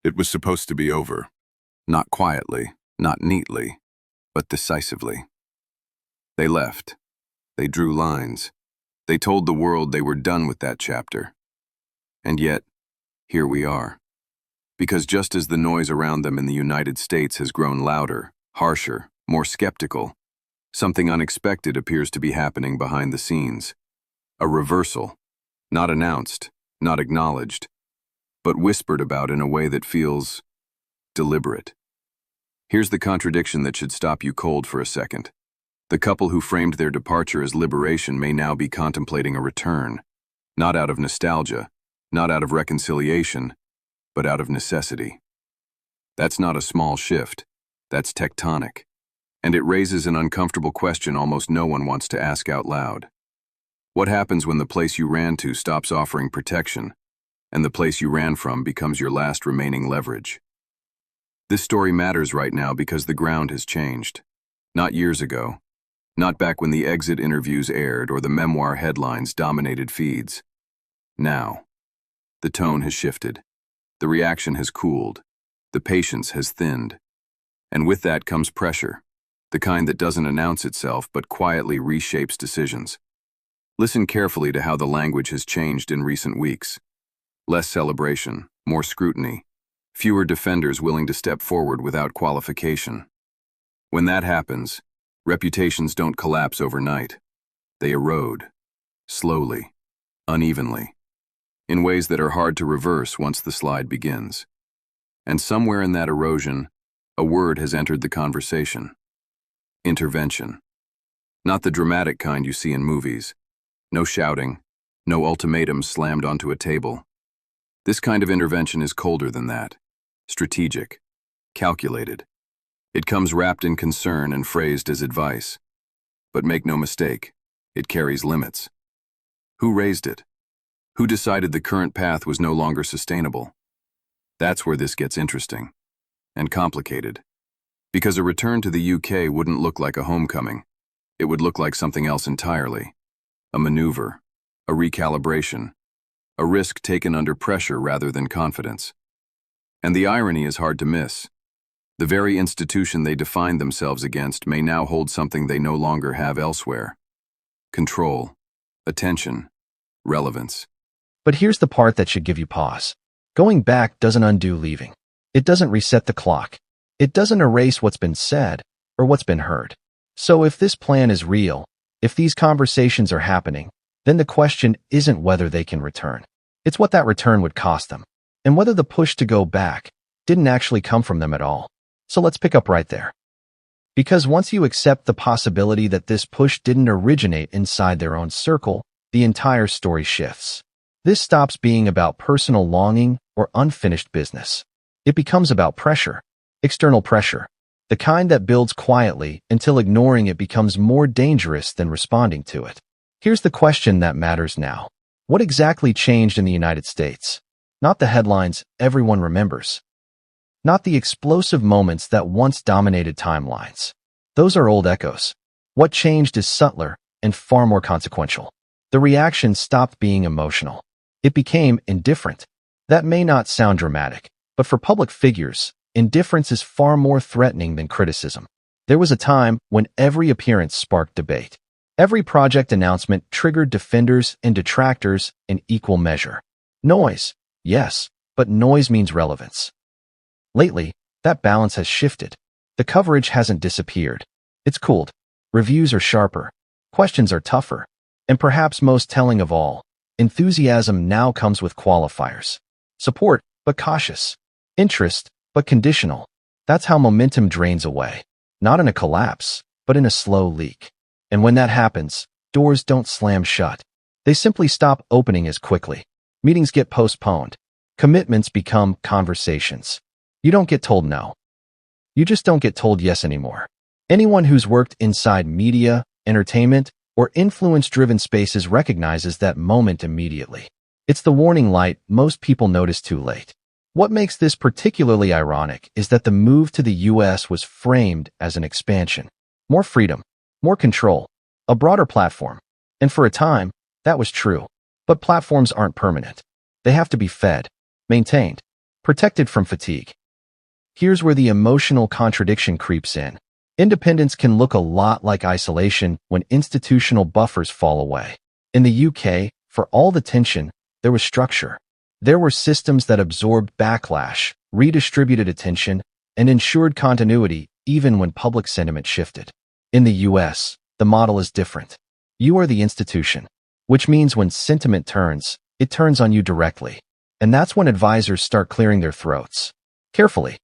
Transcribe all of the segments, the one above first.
It was supposed to be over. Not quietly, not neatly, but decisively. They left. They drew lines. They told the world they were done with that chapter. And yet, here we are. Because just as the noise around them in the United States has grown louder, harsher, more skeptical, something unexpected appears to be happening behind the scenes. A reversal, not announced, not acknowledged, but whispered about in a way that feels deliberate. Here's the contradiction that should stop you cold for a second. The couple who framed their departure as liberation may now be contemplating a return, not out of nostalgia, not out of reconciliation, but out of necessity. That's not a small shift. That's tectonic. And it raises an uncomfortable question almost no one wants to ask out loud. What happens when the place you ran to stops offering protection, and the place you ran from becomes your last remaining leverage? This story matters right now because the ground has changed. Not years ago. Not back when the exit interviews aired or the memoir headlines dominated feeds. Now. The tone has shifted. The reaction has cooled. The patience has thinned. And with that comes pressure, the kind that doesn't announce itself but quietly reshapes decisions. Listen carefully to how the language has changed in recent weeks. Less celebration, more scrutiny, fewer defenders willing to step forward without qualification. When that happens, reputations don't collapse overnight. They erode, slowly, unevenly, in ways that are hard to reverse once the slide begins. And somewhere in that erosion, a word has entered the conversation. Intervention. Not the dramatic kind you see in movies. No shouting, no ultimatums slammed onto a table. This kind of intervention is colder than that. Strategic. Calculated. It comes wrapped in concern and phrased as advice. But make no mistake, it carries limits. Who raised it? Who decided the current path was no longer sustainable? That's where this gets interesting. And complicated. Because a return to the UK wouldn't look like a homecoming. It would look like something else entirely. A maneuver. A recalibration. A risk taken under pressure rather than confidence. And the irony is hard to miss. The very institution they defined themselves against may now hold something they no longer have elsewhere. Control. Attention. Relevance. But here's the part that should give you pause. Going back doesn't undo leaving. It doesn't reset the clock. It doesn't erase what's been said or what's been heard. So if this plan is real, if these conversations are happening, then the question isn't whether they can return. It's what that return would cost them, and whether the push to go back didn't actually come from them at all. So let's pick up right there. Because once you accept the possibility that this push didn't originate inside their own circle, the entire story shifts. This stops being about personal longing or unfinished business. It becomes about pressure, external pressure, the kind that builds quietly until ignoring it becomes more dangerous than responding to it. Here's the question that matters now. What exactly changed in the United States? Not the headlines everyone remembers. Not the explosive moments that once dominated timelines. Those are old echoes. What changed is subtler and far more consequential. The reaction stopped being emotional. It became indifferent. That may not sound dramatic, but for public figures, indifference is far more threatening than criticism. There was a time when every appearance sparked debate. Every project announcement triggered defenders and detractors in equal measure. Noise, yes, but noise means relevance. Lately, that balance has shifted. The coverage hasn't disappeared. It's cooled. Reviews are sharper. Questions are tougher. And perhaps most telling of all, enthusiasm now comes with qualifiers. Support, but cautious. Interest, but conditional. That's how momentum drains away. Not in a collapse, but in a slow leak. And when that happens, doors don't slam shut. They simply stop opening as quickly. Meetings get postponed. Commitments become conversations. You don't get told no. You just don't get told yes anymore. Anyone who's worked inside media, entertainment, or influence-driven spaces recognizes that moment immediately. It's the warning light most people notice too late. What makes this particularly ironic is that the move to the US was framed as an expansion. More freedom, more control, a broader platform. And for a time, that was true. But platforms aren't permanent. They have to be fed, maintained, protected from fatigue. Here's where the emotional contradiction creeps in. Independence can look a lot like isolation when institutional buffers fall away. In the UK, for all the tension, there was structure. There were systems that absorbed backlash, redistributed attention, and ensured continuity even when public sentiment shifted. In the US, the model is different. You are the institution, which means when sentiment turns, it turns on you directly. And that's when advisors start clearing their throats. Carefully.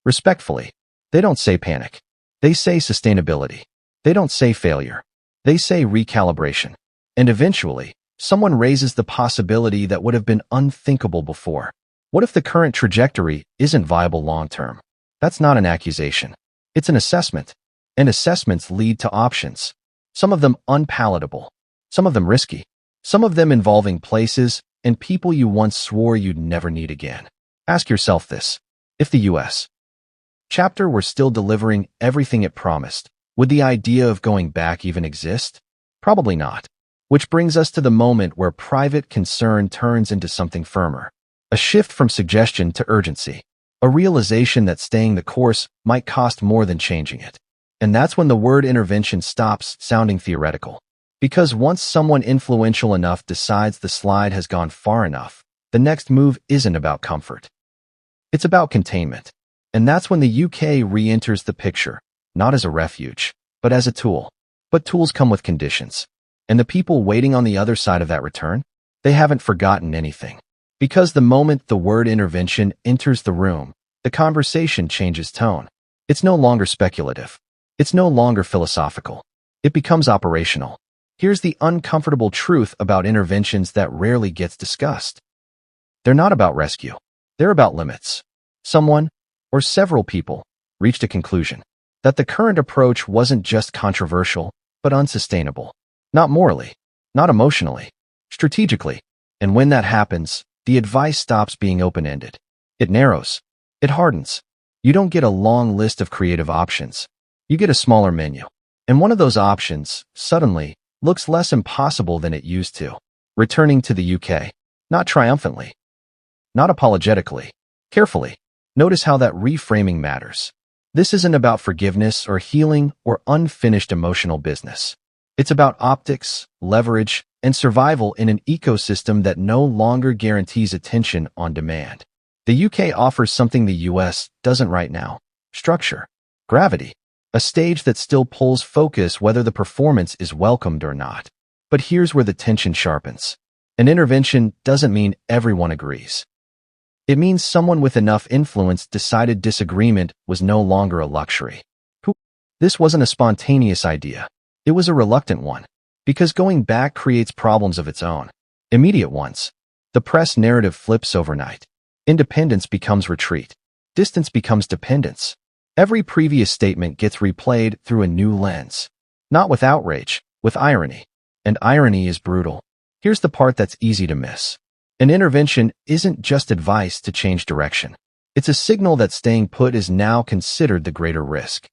Respectfully. They don't say panic. They say sustainability. They don't say failure. They say recalibration. And eventually, someone raises the possibility that would have been unthinkable before. What if the current trajectory isn't viable long-term? That's not an accusation. It's an assessment. And assessments lead to options. Some of them unpalatable. Some of them risky. Some of them involving places and people you once swore you'd never need again. Ask yourself this. If the U.S. chapter were still delivering everything it promised, would the idea of going back even exist? Probably not. Which brings us to the moment where private concern turns into something firmer. A shift from suggestion to urgency. A realization that staying the course might cost more than changing it. And that's when the word intervention stops sounding theoretical. Because once someone influential enough decides the slide has gone far enough, the next move isn't about comfort. It's about containment. And that's when the UK re-enters the picture, not as a refuge, but as a tool. But tools come with conditions. And the people waiting on the other side of that return, they haven't forgotten anything. Because the moment the word intervention enters the room, the conversation changes tone. It's no longer speculative. It's no longer philosophical. It becomes operational. Here's the uncomfortable truth about interventions that rarely gets discussed. They're not about rescue. They're about limits. Someone, or several people, reached a conclusion that the current approach wasn't just controversial, but unsustainable. Not morally, not emotionally, strategically. And when that happens, the advice stops being open-ended. It narrows. It hardens. You don't get a long list of creative options. You get a smaller menu. And one of those options, suddenly, looks less impossible than it used to. Returning to the UK. Not triumphantly. Not apologetically. Carefully. Notice how that reframing matters. This isn't about forgiveness or healing or unfinished emotional business. It's about optics, leverage, and survival in an ecosystem that no longer guarantees attention on demand. The UK offers something the US doesn't right now. Structure. Gravity. A stage that still pulls focus whether the performance is welcomed or not. But here's where the tension sharpens. An intervention doesn't mean everyone agrees. It means someone with enough influence decided disagreement was no longer a luxury. This wasn't a spontaneous idea. It was a reluctant one. Because going back creates problems of its own. Immediate ones. The press narrative flips overnight. Independence becomes retreat. Distance becomes dependence. Every previous statement gets replayed through a new lens. Not with outrage, with irony. And irony is brutal. Here's the part that's easy to miss. An intervention isn't just advice to change direction. It's a signal that staying put is now considered the greater risk.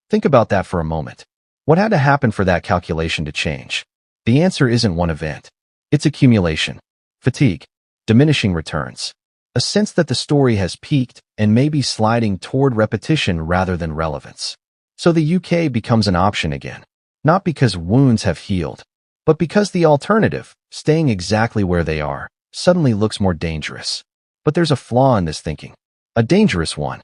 Think about that for a moment. What had to happen for that calculation to change? The answer isn't one event. It's accumulation, fatigue, diminishing returns, a sense that the story has peaked and may be sliding toward repetition rather than relevance. So the UK becomes an option again, not because wounds have healed, but because the alternative, staying exactly where they are, suddenly looks more dangerous. But there's a flaw in this thinking, a dangerous one.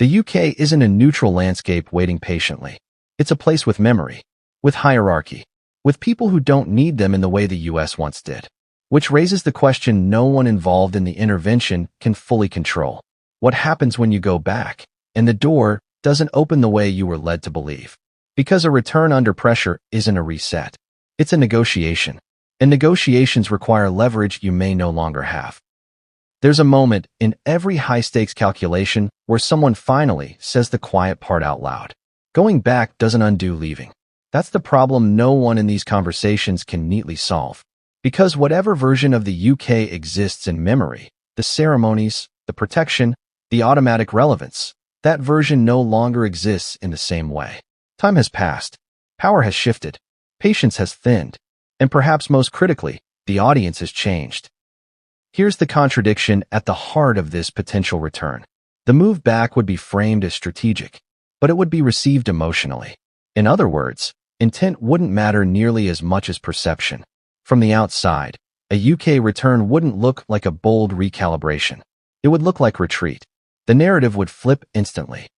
The UK isn't a neutral landscape waiting patiently. It's a place with memory, with hierarchy, with people who don't need them in the way the US once did. Which raises the question no one involved in the intervention can fully control. What happens when you go back, and the door doesn't open the way you were led to believe? Because a return under pressure isn't a reset. It's a negotiation. And negotiations require leverage you may no longer have. There's a moment in every high-stakes calculation where someone finally says the quiet part out loud. Going back doesn't undo leaving. That's the problem no one in these conversations can neatly solve. Because whatever version of the UK exists in memory, the ceremonies, the protection, the automatic relevance, that version no longer exists in the same way. Time has passed. Power has shifted. Patience has thinned. And perhaps most critically, the audience has changed. Here's the contradiction at the heart of this potential return. The move back would be framed as strategic, but it would be received emotionally. In other words, intent wouldn't matter nearly as much as perception. From the outside, a UK return wouldn't look like a bold recalibration. It would look like retreat. The narrative would flip instantly.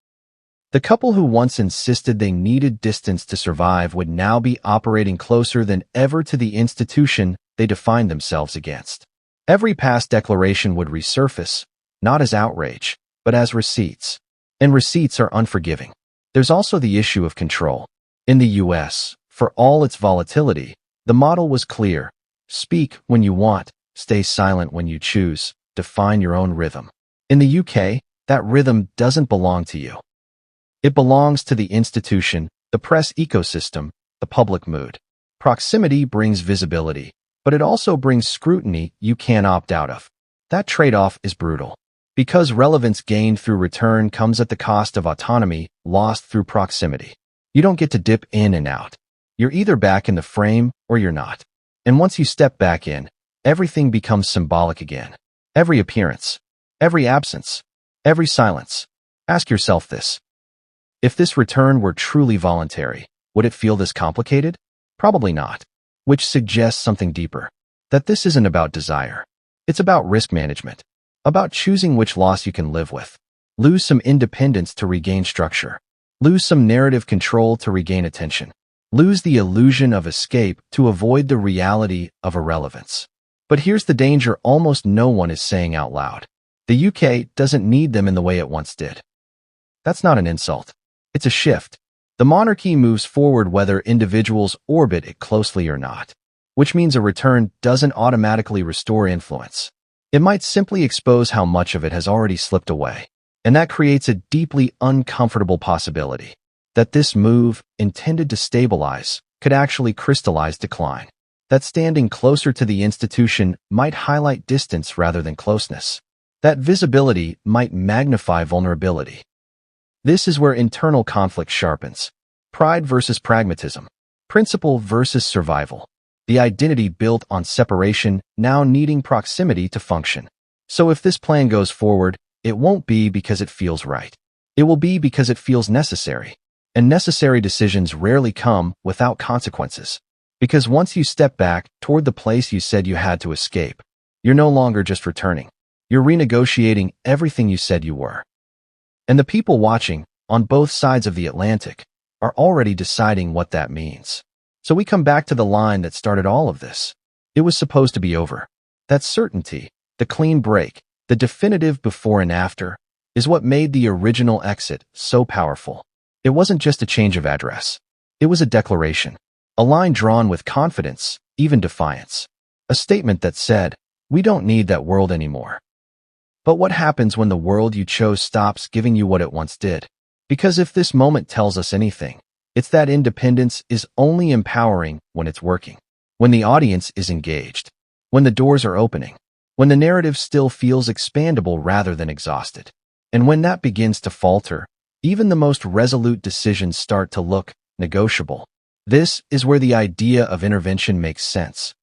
The couple who once insisted they needed distance to survive would now be operating closer than ever to the institution they defined themselves against. Every past declaration would resurface, not as outrage, but as receipts. And receipts are unforgiving. There's also the issue of control. In the US, for all its volatility, the model was clear. Speak when you want, stay silent when you choose, define your own rhythm. In the UK, that rhythm doesn't belong to you. It belongs to the institution, the press ecosystem, the public mood. Proximity brings visibility, but it also brings scrutiny you can't opt out of. That trade-off is brutal. Because relevance gained through return comes at the cost of autonomy lost through proximity. You don't get to dip in and out. You're either back in the frame or you're not. And once you step back in, everything becomes symbolic again. Every appearance, every absence, every silence. Ask yourself this. If this return were truly voluntary, would it feel this complicated? Probably not. Which suggests something deeper. That this isn't about desire. It's about risk management. About choosing which loss you can live with. Lose some independence to regain structure. Lose some narrative control to regain attention. Lose the illusion of escape to avoid the reality of irrelevance. But here's the danger almost no one is saying out loud. The UK doesn't need them in the way it once did. That's not an insult. It's a shift. The monarchy moves forward whether individuals orbit it closely or not, which means a return doesn't automatically restore influence. It might simply expose how much of it has already slipped away. And that creates a deeply uncomfortable possibility that this move, intended to stabilize, could actually crystallize decline. That standing closer to the institution might highlight distance rather than closeness. That visibility might magnify vulnerability. This is where internal conflict sharpens. Pride versus pragmatism. Principle versus survival. The identity built on separation now needing proximity to function. So if this plan goes forward, it won't be because it feels right. It will be because it feels necessary. And necessary decisions rarely come without consequences. Because once you step back toward the place you said you had to escape, you're no longer just returning. You're renegotiating everything you said you were. And the people watching, on both sides of the Atlantic, are already deciding what that means. So we come back to the line that started all of this. It was supposed to be over. That certainty, the clean break, the definitive before and after, is what made the original exit so powerful. It wasn't just a change of address. It was a declaration. A line drawn with confidence, even defiance. A statement that said, we don't need that world anymore. But what happens when the world you chose stops giving you what it once did? Because if this moment tells us anything, it's that independence is only empowering when it's working, when the audience is engaged, when the doors are opening, when the narrative still feels expandable rather than exhausted. And when that begins to falter, even the most resolute decisions start to look negotiable. This is where the idea of intervention makes sense.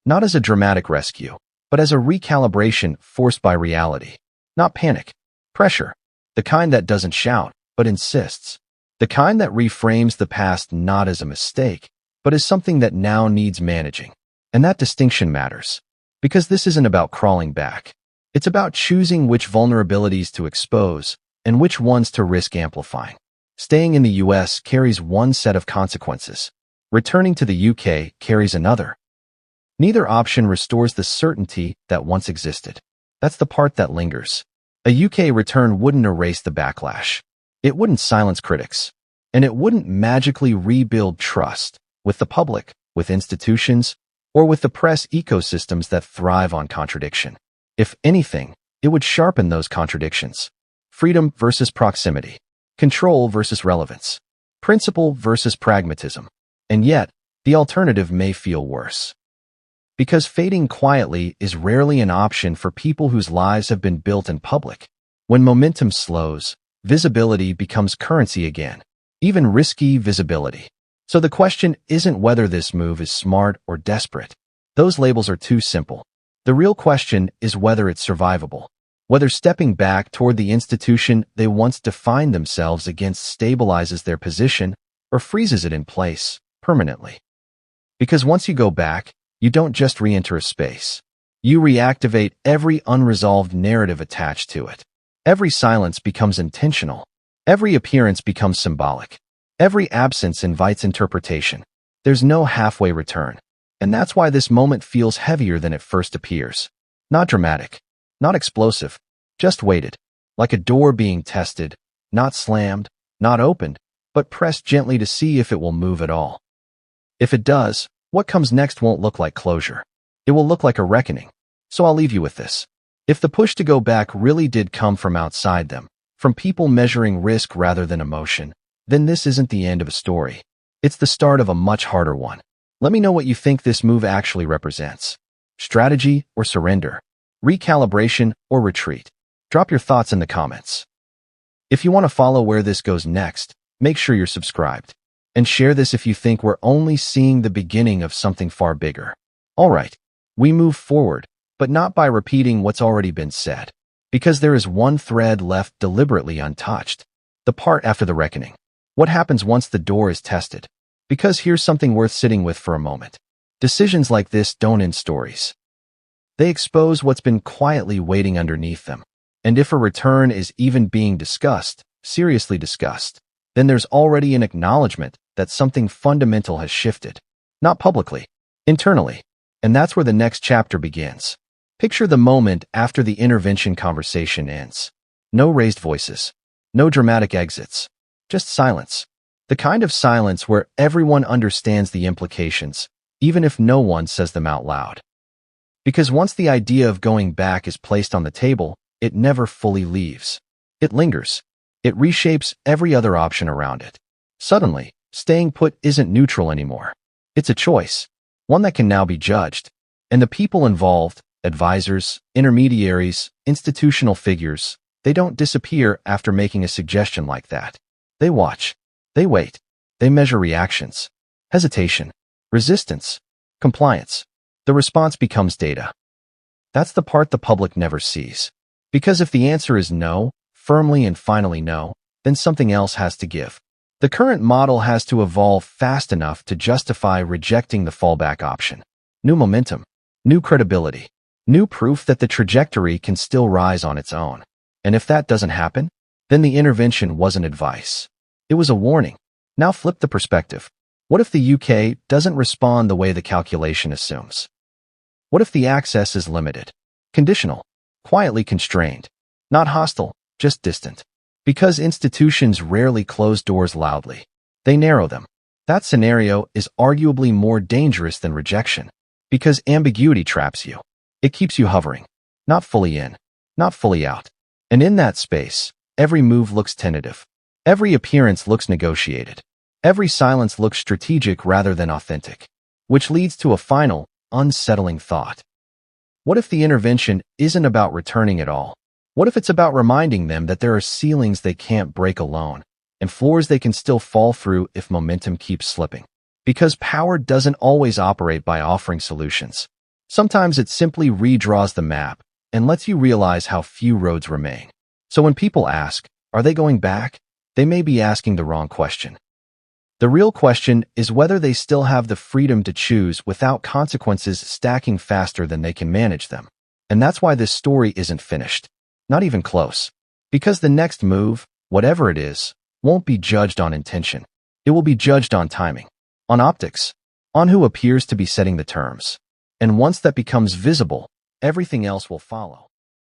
Not as a dramatic rescue, but as a recalibration forced by reality. Not panic. Pressure. The kind that doesn't shout, but insists. The kind that reframes the past not as a mistake, but as something that now needs managing. And that distinction matters. Because this isn't about crawling back. It's about choosing which vulnerabilities to expose and which ones to risk amplifying. Staying in the US carries one set of consequences. Returning to the UK carries another. Neither option restores the certainty that once existed. That's the part that lingers. A UK return wouldn't erase the backlash. It wouldn't silence critics. And it wouldn't magically rebuild trust with the public, with institutions, or with the press ecosystems that thrive on contradiction. If anything, it would sharpen those contradictions. Freedom versus proximity. Control versus relevance. Principle versus pragmatism. And yet, the alternative may feel worse. Because fading quietly is rarely an option for people whose lives have been built in public. When momentum slows, visibility becomes currency again, even risky visibility. So the question isn't whether this move is smart or desperate. Those labels are too simple. The real question is whether it's survivable, whether stepping back toward the institution they once defined themselves against stabilizes their position or freezes it in place permanently. Because once you go back, you don't just re-enter a space. You reactivate every unresolved narrative attached to it. Every silence becomes intentional. Every appearance becomes symbolic. Every absence invites interpretation. There's no halfway return. And that's why this moment feels heavier than it first appears. Not dramatic, not explosive, just weighted, like a door being tested, not slammed, not opened, but pressed gently to see if it will move at all. If it does, what comes next won't look like closure. It will look like a reckoning. So I'll leave you with this. If the push to go back really did come from outside them, from people measuring risk rather than emotion, then this isn't the end of a story. It's the start of a much harder one. Let me know what you think this move actually represents. Strategy or surrender? Recalibration or retreat? Drop your thoughts in the comments. If you want to follow where this goes next, make sure you're subscribed. And share this if you think we're only seeing the beginning of something far bigger. Alright, we move forward, but not by repeating what's already been said. Because there is one thread left deliberately untouched. The part after the reckoning. What happens once the door is tested? Because here's something worth sitting with for a moment. Decisions like this don't end stories. They expose what's been quietly waiting underneath them. And if a return is even being discussed, seriously discussed, then there's already an acknowledgement that something fundamental has shifted. Not publicly, internally. And that's where the next chapter begins. Picture the moment after the intervention conversation ends. No raised voices. No dramatic exits. Just silence. The kind of silence where everyone understands the implications, even if no one says them out loud. Because once the idea of going back is placed on the table, it never fully leaves. It lingers. It reshapes every other option around it. Suddenly, staying put isn't neutral anymore. It's a choice, one that can now be judged. And the people involved, advisors, intermediaries, institutional figures, they don't disappear after making a suggestion like that. They watch. They wait. They measure reactions. Hesitation. Resistance. Compliance. The response becomes data. That's the part the public never sees. Because if the answer is no, firmly and finally no, then something else has to give. The current model has to evolve fast enough to justify rejecting the fallback option. New momentum. New credibility. New proof that the trajectory can still rise on its own. And if that doesn't happen, then the intervention wasn't advice. It was a warning. Now flip the perspective. What if the UK doesn't respond the way the calculation assumes? What if the access is limited? Conditional. Quietly constrained. Not hostile, just distant. Because institutions rarely close doors loudly. They narrow them. That scenario is arguably more dangerous than rejection. Because ambiguity traps you. It keeps you hovering. Not fully in. Not fully out. And in that space, every move looks tentative. Every appearance looks negotiated. Every silence looks strategic rather than authentic. Which leads to a final, unsettling thought. What if the intervention isn't about returning at all? What if it's about reminding them that there are ceilings they can't break alone, and floors they can still fall through if momentum keeps slipping? Because power doesn't always operate by offering solutions. Sometimes it simply redraws the map and lets you realize how few roads remain. So when people ask, are they going back? They may be asking the wrong question. The real question is whether they still have the freedom to choose without consequences stacking faster than they can manage them. And that's why this story isn't finished. Not even close. Because the next move, whatever it is, won't be judged on intention. It will be judged on timing, on optics, on who appears to be setting the terms. And once that becomes visible, everything else will follow.